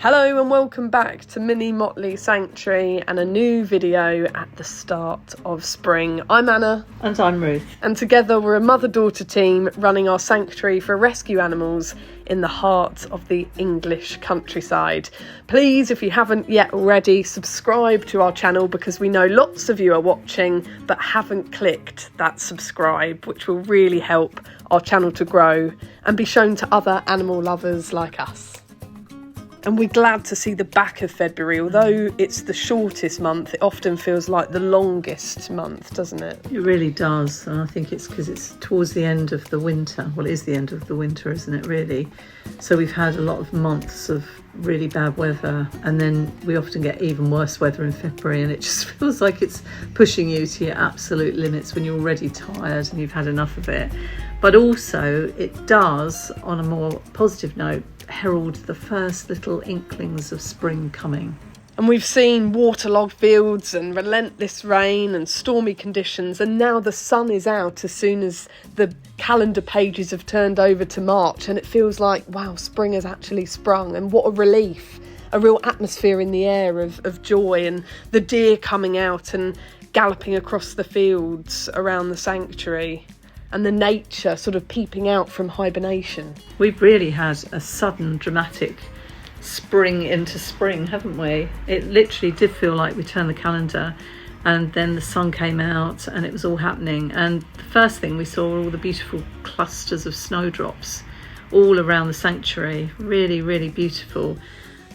Hello and welcome back to Mini Motley Sanctuary and a new video at the start of spring. I'm Anna. And I'm Ruth. And together we're a mother-daughter team running our sanctuary for rescue animals in the heart of the English countryside. Please, if you haven't yet already, subscribe to our channel because we know lots of you are watching but haven't clicked that subscribe, which will really help our channel to grow and be shown to other animal lovers like us. And we're glad to see the back of February. Although it's the shortest month, it often feels like the longest month, doesn't it? It really does. And I think it's because it's towards the end of the winter. Well, it is the end of the winter, isn't it, really? So we've had a lot of months of really bad weather. And then we often get even worse weather in February. And it just feels like it's pushing you to your absolute limits when you're already tired and you've had enough of it. But also, it does, on a more positive note, herald the first little inklings of spring coming. And we've seen waterlogged fields and relentless rain and stormy conditions, and now the sun is out as soon as the calendar pages have turned over to March, and it feels like, wow, spring has actually sprung, and what a relief. A real atmosphere in the air of joy, and the deer coming out and galloping across the fields around the sanctuary, and the nature sort of peeping out from hibernation. We've really had a sudden dramatic spring into spring, haven't we? It literally did feel like we turned the calendar and then the sun came out and it was all happening. And the first thing we saw were all the beautiful clusters of snowdrops all around the sanctuary. Really, really beautiful.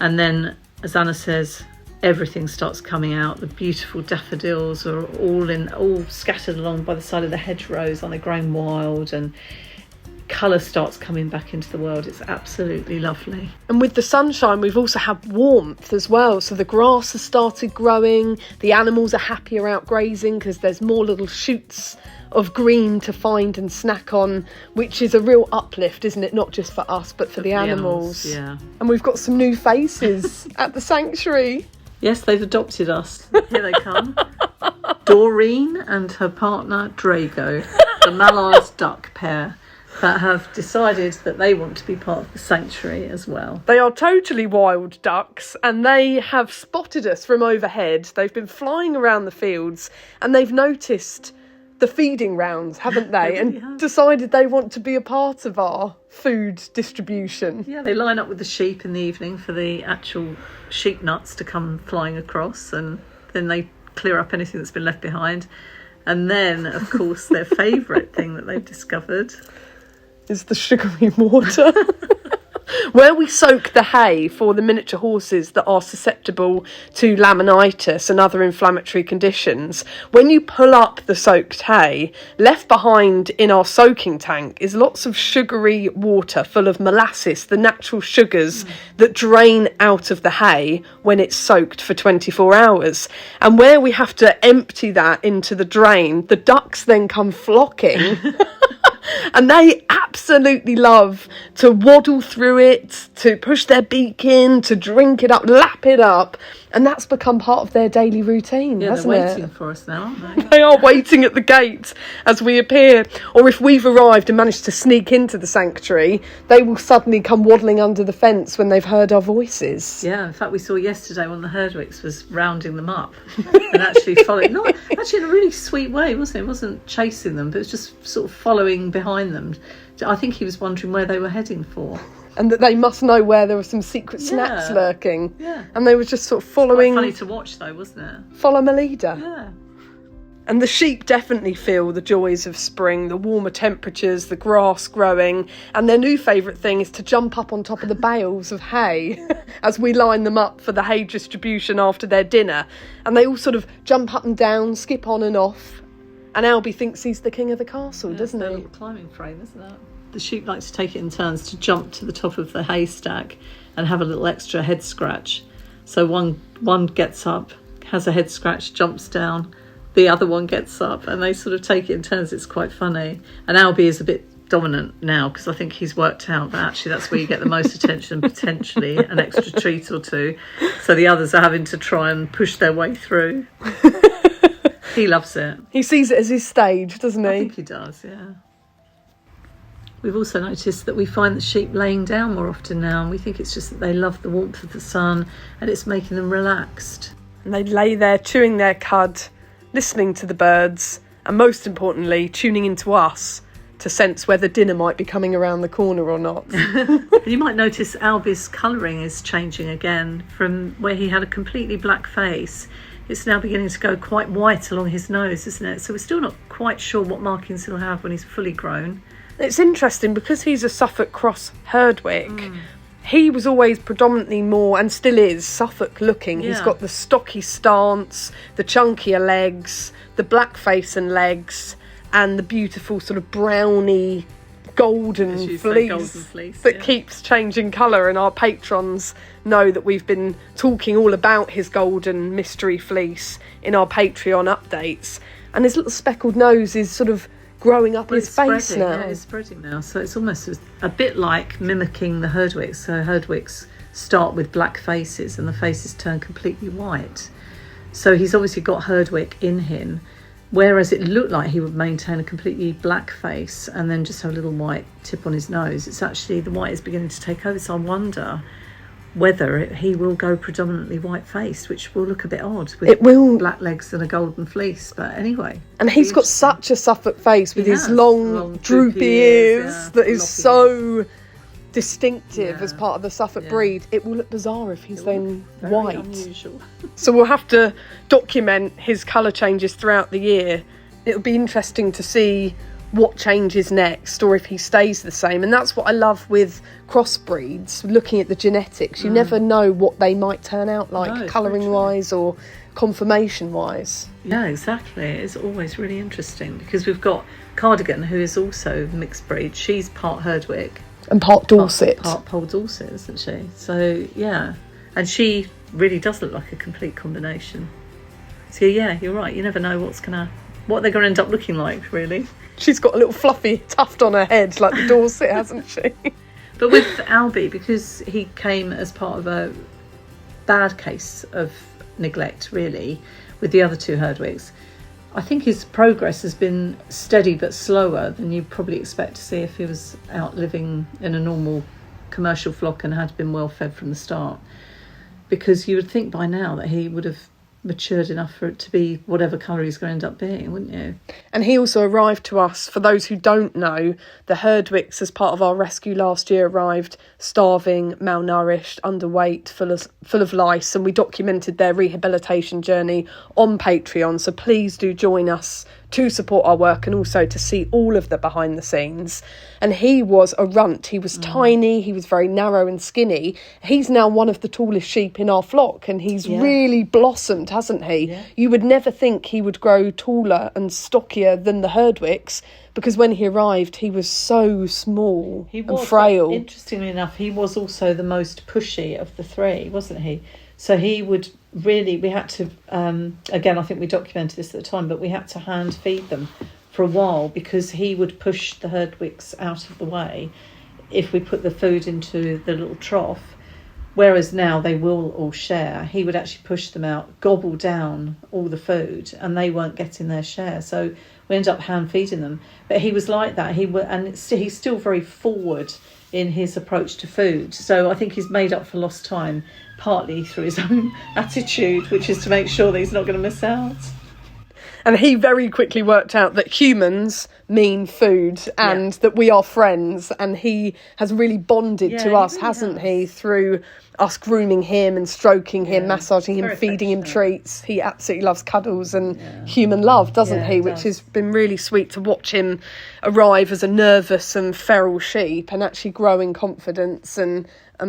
And then, as Anna says, everything starts coming out. The beautiful daffodils are all scattered along by the side of the hedgerows, and they're growing wild, and colour starts coming back into the world. It's absolutely lovely. And with the sunshine, we've also had warmth as well. So the grass has started growing. The animals are happier out grazing because there's more little shoots of green to find and snack on, which is a real uplift, isn't it? Not just for us, but for the animals. Yeah. And we've got some new faces at the sanctuary. Yes, they've adopted us. Here they come. Doreen and her partner Drago, the Mallard's duck pair that have decided that they want to be part of the sanctuary as well. They are totally wild ducks, and they have spotted us from overhead. They've been flying around the fields and they've noticed the feeding rounds, haven't they? And decided they want to be a part of our food distribution. Yeah, they line up with the sheep in the evening for the actual sheep nuts to come flying across, and then they clear up anything that's been left behind. And then, of course, their favourite thing that they've discovered is the sugary water. Where we soak the hay for the miniature horses that are susceptible to laminitis and other inflammatory conditions, when you pull up the soaked hay, left behind in our soaking tank is lots of sugary water full of molasses, the natural sugars that drain out of the hay when it's soaked for 24 hours. And where we have to empty that into the drain, the ducks then come flocking. And they absolutely love to waddle through it, to push their beak in, to drink it up, lap it up. And that's become part of their daily routine, hasn't it? They're waiting for us now, aren't they? They are waiting at the gate as we appear. Or if we've arrived and managed to sneak into the sanctuary, they will suddenly come waddling under the fence when they've heard our voices. Yeah, in fact, we saw yesterday one of the Herdwicks was rounding them up and actually following, not actually in a really sweet way, wasn't it? It wasn't chasing them, but it was just sort of following behind them. I think he was wondering where they were heading for. And that they must know where there were some secret snacks lurking. Yeah. And they were just sort of following. Quite funny to watch though, wasn't it? Follow my leader. Yeah. And the sheep definitely feel the joys of spring, the warmer temperatures, the grass growing. And their new favourite thing is to jump up on top of the bales of hay as we line them up for the hay distribution after their dinner. And they all sort of jump up and down, skip on and off. And Albie thinks he's the king of the castle, doesn't he? It's a little climbing frame, isn't it? The sheep like to take it in turns to jump to the top of the haystack and have a little extra head scratch. So one gets up, has a head scratch, jumps down, the other one gets up, and they sort of take it in turns. It's quite funny. And Albie is a bit dominant now because I think he's worked out that actually that's where you get the most attention and potentially an extra treat or two. So the others are having to try and push their way through. He loves it. He sees it as his stage, doesn't he? I think he does, yeah. We've also noticed that we find the sheep laying down more often now, and we think it's just that they love the warmth of the sun and it's making them relaxed. And they lay there chewing their cud, listening to the birds, and most importantly, tuning into us to sense whether dinner might be coming around the corner or not. You might notice Albie's colouring is changing again. From where he had a completely black face, it's now beginning to go quite white along his nose, isn't it? So we're still not quite sure what markings he'll have when he's fully grown. It's interesting because he's a Suffolk Cross Herdwick. He was always predominantly more, and still is, Suffolk looking. He's got the stocky stance, the chunkier legs, the black face and legs, and the beautiful sort of browny golden fleece that keeps changing colour. And our patrons know that we've been talking all about his golden mystery fleece in our Patreon updates. And his little speckled nose is sort of growing up his face now. Yeah, it's spreading now. So it's almost a bit like mimicking the Herdwicks. So Herdwicks start with black faces and the faces turn completely white. So he's obviously got Herdwick in him. Whereas it looked like he would maintain a completely black face and then just have a little white tip on his nose. It's actually, the white is beginning to take over. So I wonder whether he will go predominantly white-faced, which will look a bit odd with black legs and a golden fleece. But anyway. And he's got such a Suffolk face with his long droopy ears that is so distinctive as part of the Suffolk breed. It will look bizarre if he's then white. Unusual. So we'll have to document his colour changes throughout the year. It'll be interesting to see what changes next or if he stays the same. And that's what I love with crossbreeds, looking at the genetics. You never know what they might turn out like, colouring wise or conformation wise. Yeah, exactly. It's always really interesting because we've got Cardigan, who is also mixed breed. She's part Herdwick and part Dorset. Part Poll Dorset, isn't she? So, yeah. And she really does look like a complete combination. So, yeah, you're right. You never know what they're going to end up looking like, really. She's got a little fluffy tuft on her head, like the Dorset, hasn't she? But with Albie, because he came as part of a bad case of neglect, really, with the other two Herdwicks, I think his progress has been steady but slower than you'd probably expect to see if he was out living in a normal commercial flock and had been well fed from the start. Because you would think by now that he would have matured enough for it to be whatever colour he's going to end up being, wouldn't you? And he also arrived to us, for those who don't know, the Herdwicks as part of our rescue last year arrived starving, malnourished, underweight, full of lice, and we documented their rehabilitation journey on Patreon. So please do join us to support our work and also to see all of the behind the scenes. And he was a runt. He was tiny, he was very narrow and skinny. He's now one of the tallest sheep in our flock, and he's really blossomed, hasn't he? Yeah. You would never think he would grow taller and stockier than the Herdwicks, because when he arrived he was so small and frail. Interestingly enough, he was also the most pushy of the three, wasn't he? So he would really, we had to, again, I think we documented this at the time, but we had to hand feed them for a while because he would push the Herdwicks out of the way if we put the food into the little trough. Whereas now they will all share. He would actually push them out, gobble down all the food, and they weren't getting their share. So we ended up hand feeding them. But he was like that. He's still very forward in his approach to food. So I think he's made up for lost time, partly through his own attitude, which is to make sure that he's not going to miss out. And he very quickly worked out that humans mean food and that we are friends. And he has really bonded to us, hasn't he, through us grooming him and stroking him, massaging him, feeding him treats. He absolutely loves cuddles and human love, doesn't he? Which has been really sweet to watch him arrive as a nervous and feral sheep and actually grow in confidence and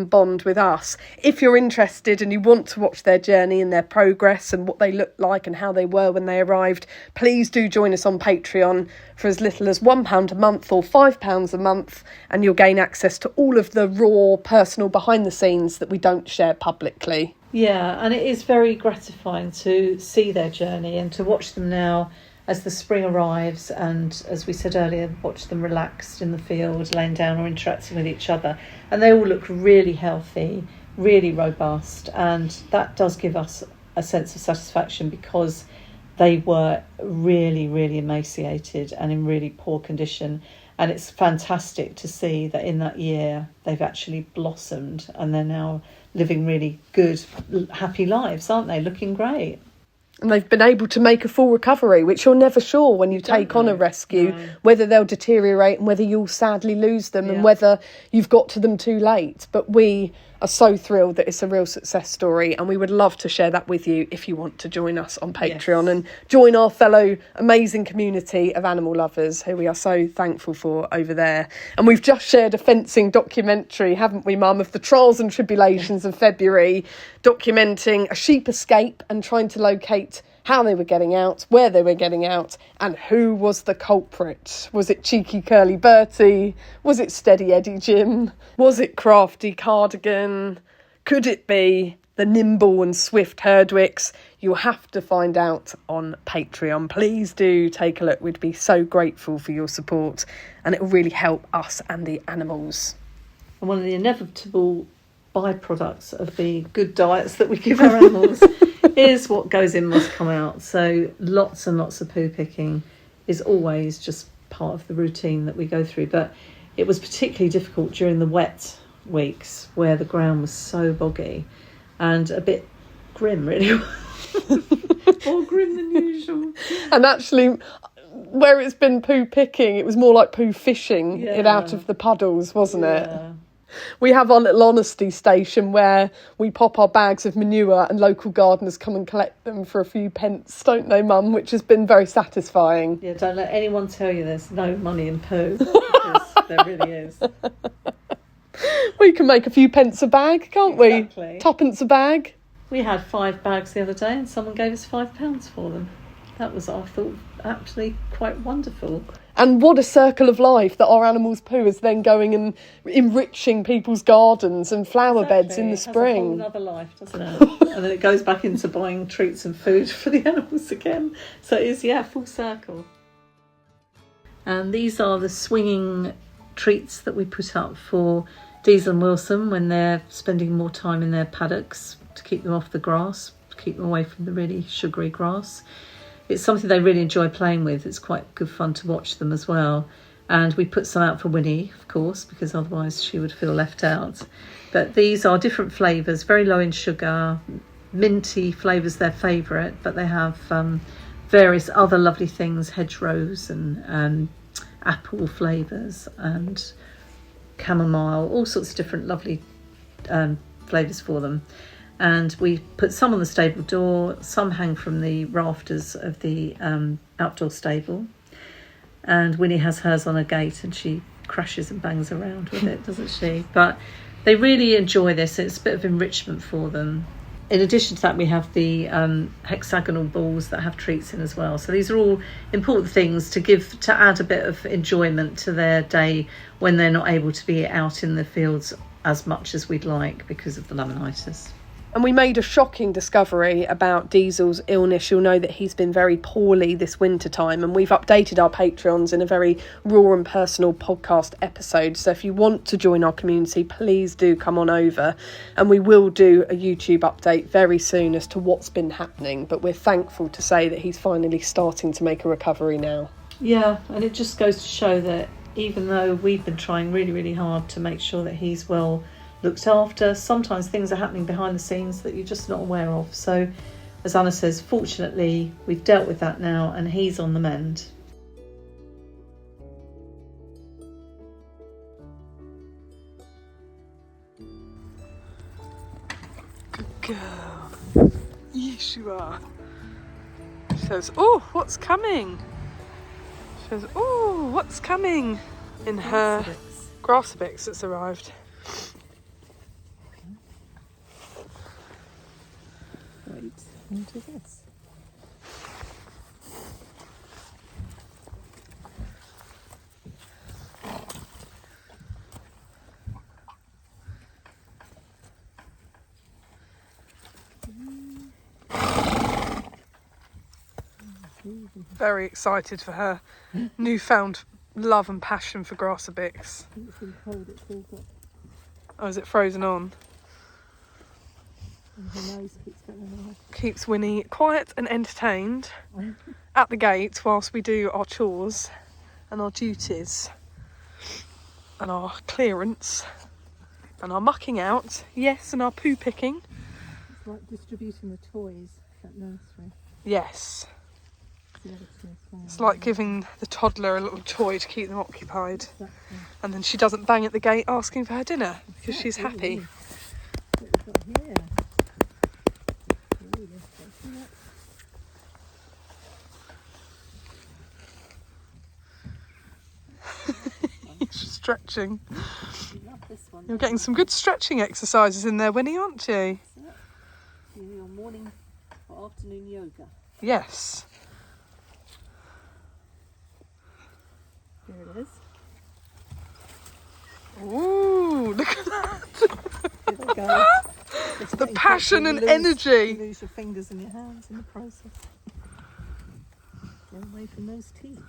bond with us. If you're interested and you want to watch their journey and their progress and what they look like and how they were when they arrived, please do join us on Patreon for as little as £1 a month or £5 a month, and you'll gain access to all of the raw, personal behind the scenes that we don't share publicly. Yeah, and it is very gratifying to see their journey and to watch them now as the spring arrives, and as we said earlier, watch them relaxed in the field, laying down or interacting with each other. And they all look really healthy, really robust, and that does give us a sense of satisfaction because they were really, really emaciated and in really poor condition. And it's fantastic to see that in that year they've actually blossomed and they're now living really good, happy lives, aren't they? Looking great. And they've been able to make a full recovery, which you're never sure when you take on a rescue, whether they'll deteriorate and whether you'll sadly lose them and whether you've got to them too late. But we are so thrilled that it's a real success story, and we would love to share that with you if you want to join us on Patreon and join our fellow amazing community of animal lovers who we are so thankful for over there. And we've just shared a fencing documentary, haven't we, Mum, of the trials and tribulations of February, documenting a sheep escape and trying to locate how they were getting out, where they were getting out, and who was the culprit. Was it cheeky curly Bertie? Was it steady Eddie Jim? Was it crafty Cardigan? Could it be the nimble and swift Herdwicks? You'll have to find out on Patreon. Please do take a look. We'd be so grateful for your support, and it will really help us and the animals. And one of the inevitable byproducts of the good diets that we give our animals is what goes in must come out. So lots and lots of poo picking is always just part of the routine that we go through. But it was particularly difficult during the wet weeks where the ground was so boggy and a bit grim, really. More grim than usual. And actually, where it's been poo picking, it was more like poo fishing it out of the puddles, wasn't it? We have our little honesty station where we pop our bags of manure and local gardeners come and collect them for a few pence, don't they, Mum? Which has been very satisfying. Yeah, don't let anyone tell you there's no money in poo, because there really is. We can make a few pence a bag, can't Exactly. we? Tuppence a bag. We had 5 bags the other day and someone gave us £5 for them. That was, I thought, actually quite wonderful. And what a circle of life that our animals' poo is then going and enriching people's gardens and flower beds in the spring. It has a whole other life, doesn't it? And then it goes back into buying treats and food for the animals again. So it is, full circle. And these are the swinging treats that we put up for Diesel and Wilson when they're spending more time in their paddocks to keep them off the grass, to keep them away from the really sugary grass. It's something they really enjoy playing with. It's quite good fun to watch them as well. And we put some out for Winnie, of course, because otherwise she would feel left out. But these are different flavours, very low in sugar. Minty flavours their favourite, but they have various other lovely things, hedgerows and apple flavours and chamomile, all sorts of different lovely flavours for them. And we put some on the stable door, some hang from the rafters of the outdoor stable. And Winnie has hers on a gate and she crashes and bangs around with it, doesn't she? But they really enjoy this. It's a bit of enrichment for them. In addition to that, we have the hexagonal balls that have treats in as well. So these are all important things to add a bit of enjoyment to their day when they're not able to be out in the fields as much as we'd like because of the laminitis. And we made a shocking discovery about Diesel's illness. You'll know that he's been very poorly this winter time, and we've updated our Patreons in a very raw and personal podcast episode. So if you want to join our community, please do come on over, and we will do a YouTube update very soon as to what's been happening. But we're thankful to say that he's finally starting to make a recovery now. Yeah, and it just goes to show that even though we've been trying really, really hard to make sure that he's well looked after, sometimes things are happening behind the scenes that you're just not aware of. So as Anna says, fortunately we've dealt with that now and he's on the mend. Good girl. Yes, you are. She says, oh, what's coming? She says, oh, what's coming? In her Grassabix that's arrived. Wait, into this. Very excited for her newfound love and passion for Grassabix. It's been cold, it's all got, Oh, is it frozen on? and her nose keeps getting away. Keeps Winnie quiet and entertained at the gate whilst we do our chores and our duties. and our clearance and our mucking out, yes, and our poo picking. It's like distributing the toys at nursery. Yes. It's like giving the toddler a little toy to keep them occupied. Exactly. And then she doesn't bang at the gate asking for her dinner because she's happy. What we've got here. Ooh, She's stretching. love this one. You're getting some good stretching exercises in there, Winnie, aren't you? Your morning or afternoon yoga. Yes. Here it is. Ooh, look at that. Here we go. The passion and energy. You lose your fingers and your hands in the process. Get away from those teeth.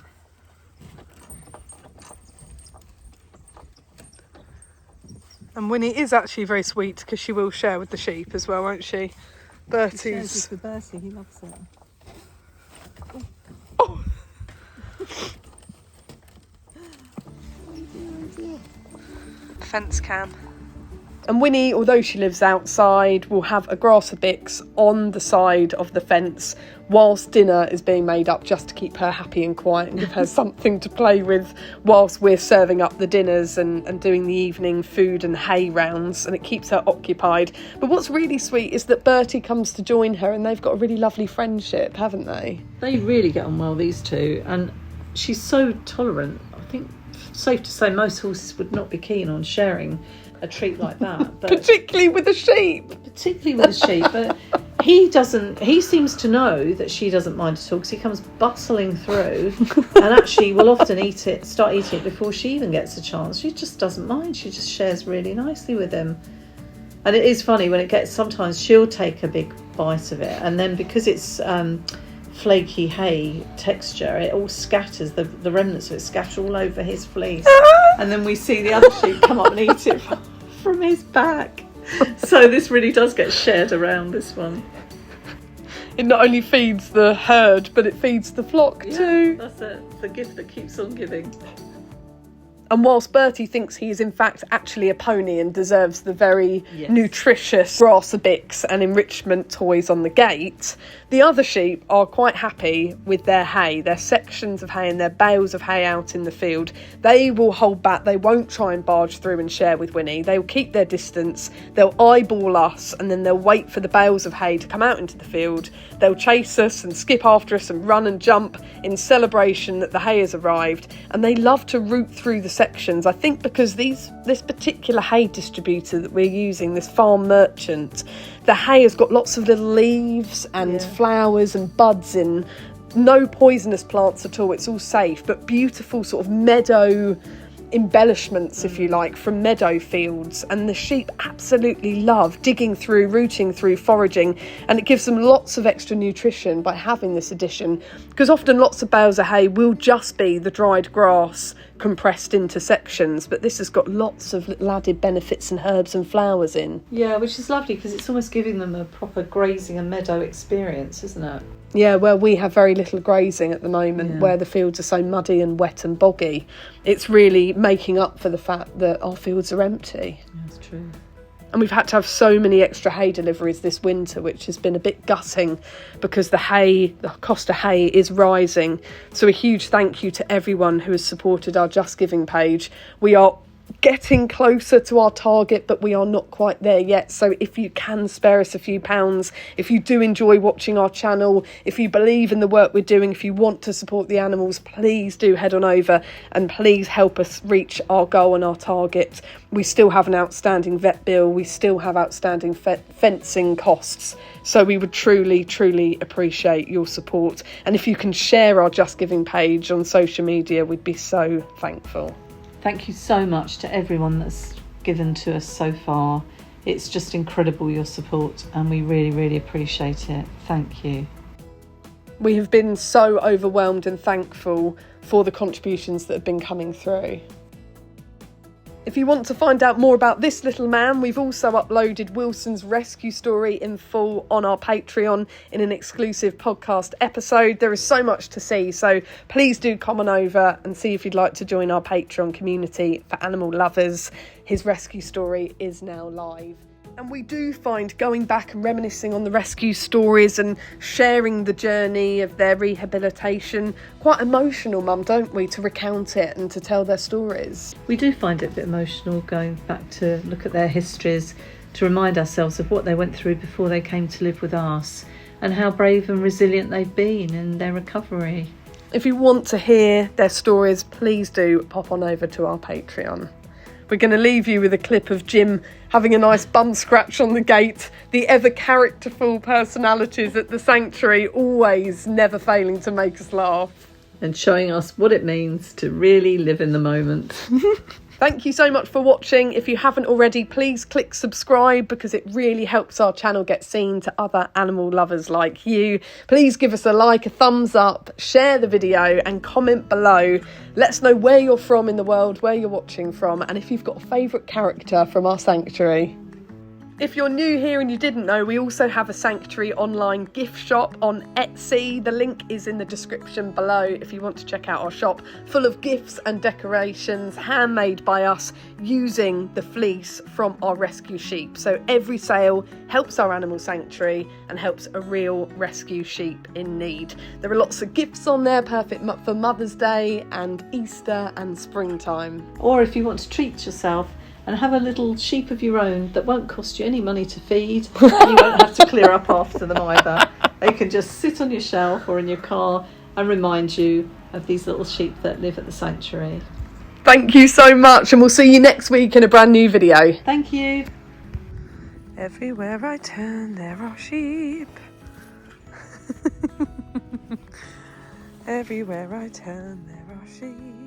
And Winnie is actually very sweet because she will share with the sheep as well, won't she? She shares Bertie's. this with Bertie, he loves it. Oh. Fence cam. And Winnie, although she lives outside, will have a grass bix on the side of the fence whilst dinner is being made up, just to keep her happy and quiet and give her something to play with whilst we're serving up the dinners and doing the evening food and hay rounds, and it keeps her occupied. But what's really sweet is that Bertie comes to join her, and they've got a really lovely friendship, haven't they? They really get on well, these two, and she's so tolerant. I think safe to say most horses would not be keen on sharing a treat like that, but Particularly with the sheep. particularly with the sheep. But he doesn't. He seems to know that she doesn't mind at all, because he comes bustling through, and actually will often start eating it before she even gets a chance. She just doesn't mind. She just shares really nicely with him. And it is funny when it gets. Sometimes she'll take a big bite of it, and then because it's flaky hay texture, it all scatters. The remnants of it scatter all over his fleece, and then we see the other sheep come up and eat it from his back. So this really does get shared around, this one. It not only feeds the herd, but it feeds the flock too. That's it. It's the gift that keeps on giving. And whilst Bertie thinks he is in fact actually a pony and deserves the very Yes. nutritious grass bix and enrichment toys on the gate, the other sheep are quite happy with their hay, their sections of hay and their bales of hay out in the field. They will hold back, they won't try and barge through and share with Winnie. They'll keep their distance, they'll eyeball us, and then they'll wait for the bales of hay to come out into the field. They'll chase us and skip after us and run and jump in celebration that the hay has arrived, and they love to root through the sections. I think because this particular hay distributor that we're using, this farm merchant, the hay has got lots of little leaves and flowers and buds in. No poisonous plants at all, it's all safe, but beautiful sort of meadow embellishments, if you like, from meadow fields, and the sheep absolutely love digging through, rooting through, foraging, and it gives them lots of extra nutrition by having this addition, because often lots of bales of hay will just be the dried grass compressed into sections, but this has got lots of little added benefits and herbs and flowers in. Yeah, which is lovely, because it's almost giving them a proper grazing and meadow experience, isn't it? Yeah, well, we have very little grazing at the moment, where the fields are so muddy and wet and boggy. It's really making up for the fact that our fields are empty. That's true. And we've had to have so many extra hay deliveries this winter, which has been a bit gutting, because the cost of hay is rising. So a huge thank you to everyone who has supported our Just Giving page. We are getting closer to our target, but we are not quite there yet. So if you can spare us a few pounds, if you do enjoy watching our channel, if you believe in the work we're doing, if you want to support the animals, please do head on over and please help us reach our goal and our target. We still have an outstanding vet bill, we still have outstanding fencing costs, so we would truly, truly appreciate your support. And if you can share our Just Giving page on social media, we'd be so thankful. Thank you so much to everyone that's given to us so far. It's just incredible, your support, and we really, really appreciate it. Thank you. We have been so overwhelmed and thankful for the contributions that have been coming through. If you want to find out more about this little man, we've also uploaded Wilson's rescue story in full on our Patreon in an exclusive podcast episode. There is so much to see, so please do come on over and see if you'd like to join our Patreon community for animal lovers. His rescue story is now live. And we do find going back and reminiscing on the rescue stories and sharing the journey of their rehabilitation quite emotional, Mum, don't we, to recount it and to tell their stories? We do find it a bit emotional going back to look at their histories, to remind ourselves of what they went through before they came to live with us and how brave and resilient they've been in their recovery. If you want to hear their stories, please do pop on over to our Patreon. We're going to leave you with a clip of Jim having a nice bum scratch on the gate, the ever characterful personalities at the sanctuary always never failing to make us laugh. And showing us what it means to really live in the moment. Thank you so much for watching. If you haven't already, please click subscribe because it really helps our channel get seen to other animal lovers like you. Please give us a like, a thumbs up, share the video and comment below. Let us know where you're from in the world, where you're watching from, and if you've got a favourite character from our sanctuary. If you're new here and you didn't know, we also have a Sanctuary online gift shop on Etsy. The link is in the description below if you want to check out our shop, full of gifts and decorations handmade by us using the fleece from our rescue sheep. So every sale helps our animal sanctuary and helps a real rescue sheep in need. There are lots of gifts on there, perfect for Mother's Day and Easter and springtime. Or if you want to treat yourself and have a little sheep of your own that won't cost you any money to feed, and you won't have to clear up after them either. They can just sit on your shelf or in your car and remind you of these little sheep that live at the sanctuary. Thank you so much, and we'll see you next week in a brand new video. Thank you. Everywhere I turn, there are sheep. Everywhere I turn, there are sheep.